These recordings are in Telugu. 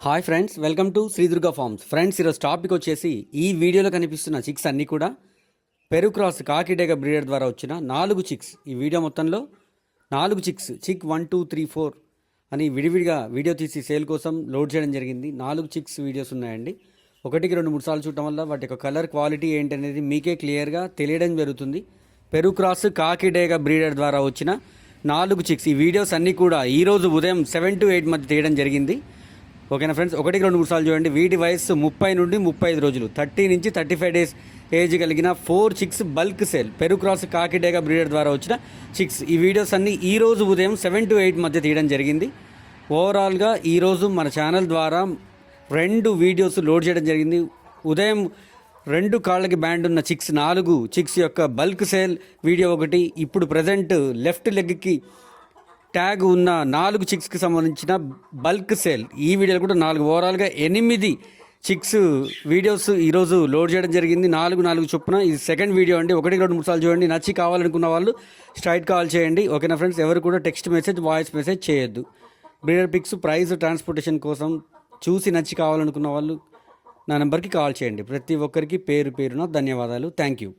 Hi friends, welcome to Sri Durga farms. Friends, ఈరోజు టాపిక్ వచ్చేసి ఈ వీడియోలో కనిపిస్తున్న చిక్స్ అన్నీ కూడా పెరు క్రాస్ కాకిడేగ బ్రీడర్ ద్వారా వచ్చిన 4 చిక్స్. ఈ వీడియో మొత్తంలో 4 చిక్స్, చిక్ 1 2 3 4 అని విడివిడిగా వీడియో తీసి సేల్ కోసం లోడ్ చేయడం జరిగింది. 4 చిక్స్ వీడియోస్ ఉన్నాయండి. ఒకటికి 2-3 సార్లు చూడటం వల్ల వాటి యొక్క కలర్ క్వాలిటీ ఏంటనేది మీకే క్లియర్గా తెలియడం జరుగుతుంది. పెరు క్రాస్ కాకిడేగ బ్రీడర్ ద్వారా వచ్చిన 4 చిక్స్. ఈ వీడియోస్ అన్నీ కూడా ఈరోజు ఉదయం 7 to 8 మధ్య తీయడం జరిగింది. ఓకేనా ఫ్రెండ్స్, ఒకటికి 2-3 సార్లు చూడండి. వీటి వయసు 30 నుండి 35 రోజులు, 30 నుంచి 35 డేస్ ఏజ్ కలిగిన 4 చిక్స్ బల్క్ సేల్ పెరు క్రాస్ కాకిడేగ బ్రీడర్ ద్వారా వచ్చిన చిక్స్. ఈ వీడియోస్ అన్నీ ఈరోజు ఉదయం 7 to 8 మధ్య తీయడం జరిగింది. ఓవరాల్గా ఈరోజు మన ఛానల్ ద్వారా 2 వీడియోస్ లోడ్ చేయడం జరిగింది. ఉదయం 2 కాళ్ళకి బ్యాండ్ ఉన్న చిక్స్, 4 చిక్స్ యొక్క బల్క్ సేల్ వీడియో ఒకటి. ఇప్పుడు ప్రజెంట్ లెఫ్ట్ లెగ్కి ట్యాగ్ ఉన్న 4 చిక్స్కి సంబంధించిన బల్క్ సేల్ ఈ వీడియోలో కూడా 4, ఓవరాల్గా 8 చిక్స్ వీడియోస్ ఈరోజు లోడ్ చేయడం జరిగింది. 4 చొప్పున. ఇది సెకండ్ వీడియో అండి. 1, 2, 3 సార్లు చూడండి. నచ్చి కావాలనుకున్న వాళ్ళు స్ట్రైట్ కాల్ చేయండి. ఓకేనా ఫ్రెండ్స్, ఎవరు కూడా టెక్స్ట్ మెసేజ్, వాయిస్ మెసేజ్ చేయొద్దు. బ్రీడర్ పిక్స్, ప్రైస్, ట్రాన్స్పోర్టేషన్ కోసం చూసి నచ్చి కావాలనుకున్న వాళ్ళు నా నెంబర్కి కాల్ చేయండి. ప్రతి ఒక్కరికి పేరు పేరున ధన్యవాదాలు. Thank you.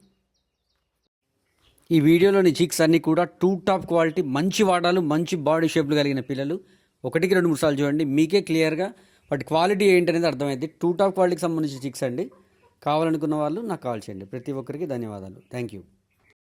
ఈ వీడియోలోని చిక్స్ అన్నీ కూడా 2 టాప్ క్వాలిటీ, మంచి వాడాలు, మంచి బాడీ షేప్లు కలిగిన పిల్లలు. ఒకటికి 2-3 సార్లు చూడండి, మీకే క్లియర్గా వాటి క్వాలిటీ ఏంటనేది అర్థమైంది. 2 టాప్ క్వాలిటీకి సంబంధించిన చిక్స్ అండి. కావాలనుకున్న వాళ్ళు నాకు కాల్ చేయండి. ప్రతి ఒక్కరికి ధన్యవాదాలు. Thank you.